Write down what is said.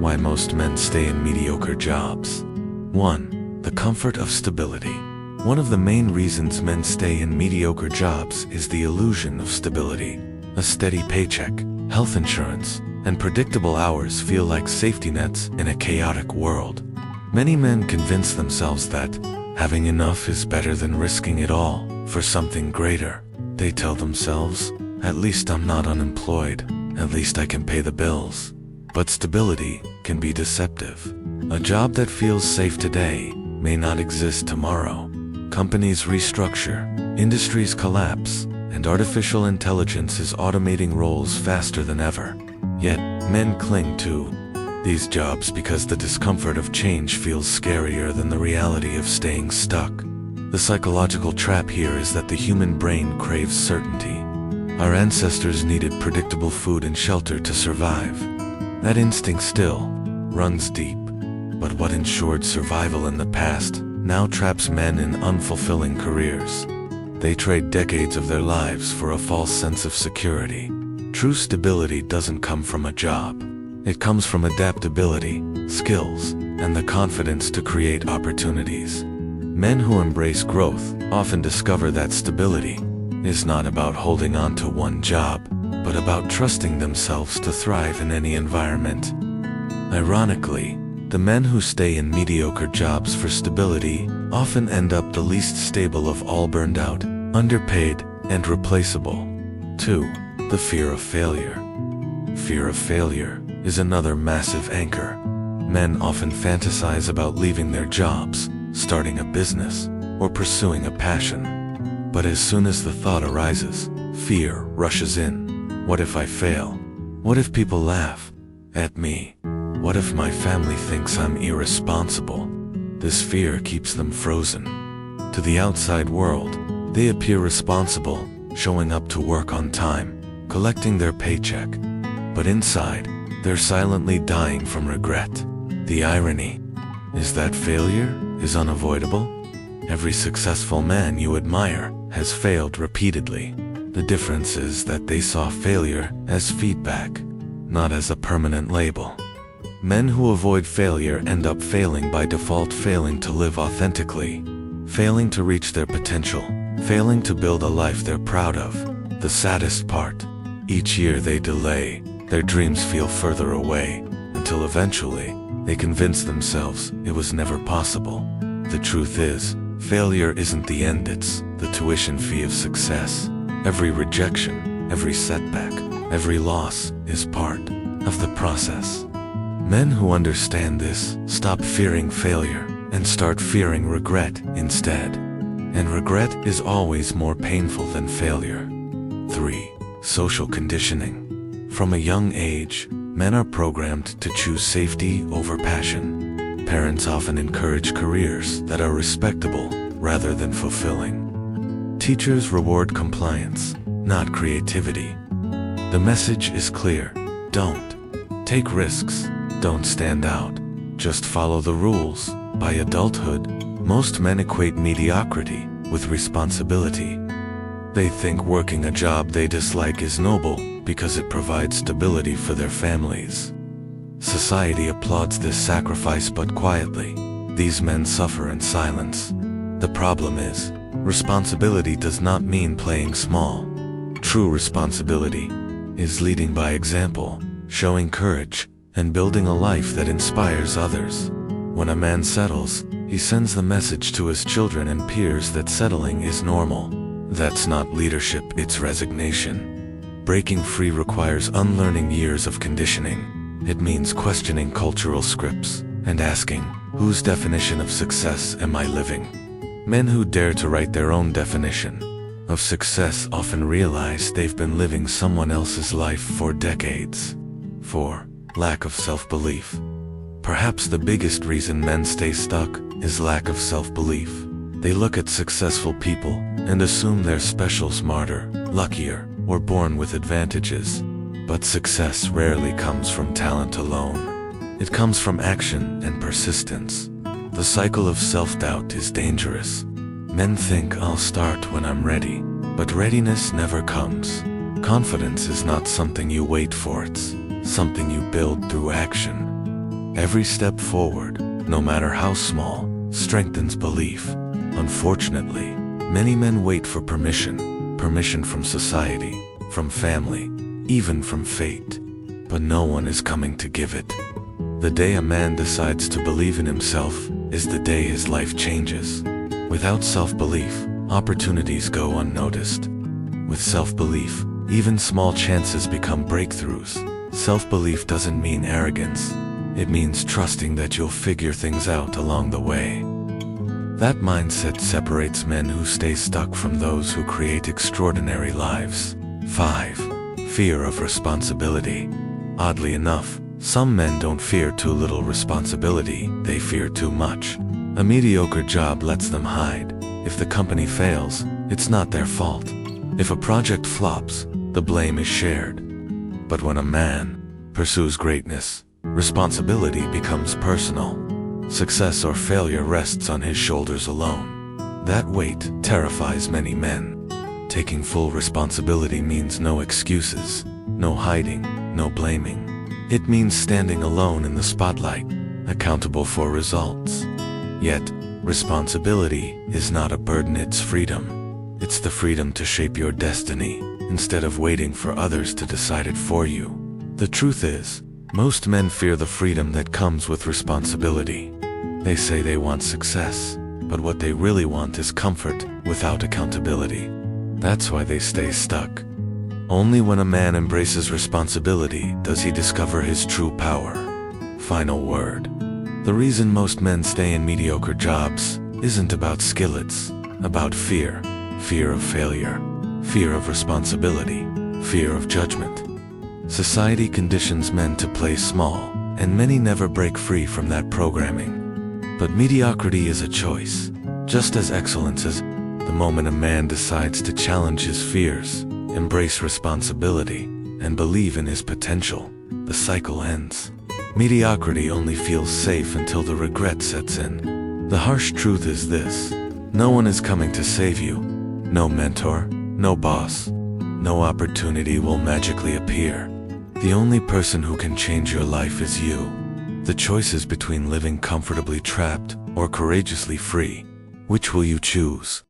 Why most men stay in mediocre jobs. 1. The comfort of stability. One of the main reasons men stay in mediocre jobs is the illusion of stability. A steady paycheck, health insurance, and predictable hours feel like safety nets in a chaotic world. Many men convince themselves that having enough is better than risking it all for something greater. They tell themselves, at least I'm not unemployed, at least I can pay the bills. But stability can be deceptive. A job that feels safe today may not exist tomorrow. Companies restructure, industries collapse, and artificial intelligence is automating roles faster than ever. Yet, men cling to these jobs because the discomfort of change feels scarier than the reality of staying stuck. The psychological trap here is that the human brain craves certainty. Our ancestors needed predictable food and shelter to survive. That instinct still runs deep. But what ensured survival in the past now traps men in unfulfilling careers. They trade decades of their lives for a false sense of security. True stability doesn't come from a job. It comes from adaptability, skills, and the confidence to create opportunities. Men who embrace growth often discover that stability is not about holding on to one job, but about trusting themselves to thrive in any environment. Ironically, the men who stay in mediocre jobs for stability often end up the least stable of all, burned out, underpaid, and replaceable. 2. The fear of failure. Fear of failure is another massive anchor. Men often fantasize about leaving their jobs, starting a business, or pursuing a passion. But as soon as the thought arises, fear rushes in. What if I fail? What if people laugh at me? What if my family thinks I'm irresponsible? This fear keeps them frozen. To the outside world, they appear responsible, showing up to work on time, collecting their paycheck. But inside, they're silently dying from regret. The irony is that failure is unavoidable. Every successful man you admire has failed repeatedly. The difference is that they saw failure as feedback, not as a permanent label. Men who avoid failure end up failing by default, failing to live authentically, failing to reach their potential, failing to build a life they're proud of. The saddest part, each year they delay, their dreams feel further away, until eventually, they convince themselves it was never possible. The truth is, failure isn't the end, it's the tuition fee of success. Every rejection, every setback, every loss is part of the process. Men who understand this stop fearing failure and start fearing regret instead. And regret is always more painful than failure. 3. Social conditioning. From a young age, men are programmed to choose safety over passion. Parents often encourage careers that are respectable rather than fulfilling. Teachers reward compliance, not creativity. The message is clear: don't take risks, don't stand out, just follow the rules. By adulthood, most men equate mediocrity with responsibility. They think working a job they dislike is noble because it provides stability for their families. Society applauds this sacrifice, but quietly, these men suffer in silence. The problem is, responsibility does not mean playing small. True responsibility is leading by example, showing courage, and building a life that inspires others. When a man settles, he sends the message to his children and peers that settling is normal. That's not leadership, it's resignation. Breaking free requires unlearning years of conditioning. It means questioning cultural scripts and asking, whose definition of success am I living? Men who dare to write their own definition of success often realize they've been living someone else's life for decades. 4. Lack of self-belief. Perhaps the biggest reason men stay stuck is lack of self-belief. They look at successful people and assume they're special, smarter, luckier, or born with advantages. But success rarely comes from talent alone. It comes from action and persistence. The cycle of self-doubt is dangerous. Men think I'll start when I'm ready, but readiness never comes. Confidence is not something you wait for, it's something you build through action. Every step forward, no matter how small, strengthens belief. Unfortunately, many men wait for permission from society, from family, even from fate. But no one is coming to give it. The day a man decides to believe in himself is the day his life changes. Without self-belief, opportunities go unnoticed. With self-belief, even small chances become breakthroughs. Self-belief doesn't mean arrogance. It means trusting that you'll figure things out along the way. That mindset separates men who stay stuck from those who create extraordinary lives. 5. Fear of responsibility. Oddly enough, some men don't fear too little responsibility, they fear too much. A mediocre job lets them hide. If the company fails, it's not their fault. If a project flops, the blame is shared. But when a man pursues greatness, responsibility becomes personal. Success or failure rests on his shoulders alone. That weight terrifies many men. Taking full responsibility means no excuses, no hiding, no blaming. It means standing alone in the spotlight, accountable for results. Yet, responsibility is not a burden, it's freedom. It's the freedom to shape your destiny, instead of waiting for others to decide it for you. The truth is, most men fear the freedom that comes with responsibility. They say they want success, but what they really want is comfort without accountability. That's why they stay stuck. Only when a man embraces responsibility does he discover his true power. Final word. The reason most men stay in mediocre jobs isn't about skill, it's about fear. Fear of failure, fear of responsibility, fear of judgment. Society conditions men to play small, and many never break free from that programming. But mediocrity is a choice, just as excellence is. The moment a man decides to challenge his fears, embrace responsibility, and believe in his potential, the cycle ends. Mediocrity only feels safe until the regret sets in. The harsh truth is this: no one is coming to save you. No mentor, no boss, no opportunity will magically appear. The only person who can change your life is you. The choice is between living comfortably trapped or courageously free. Which will you choose?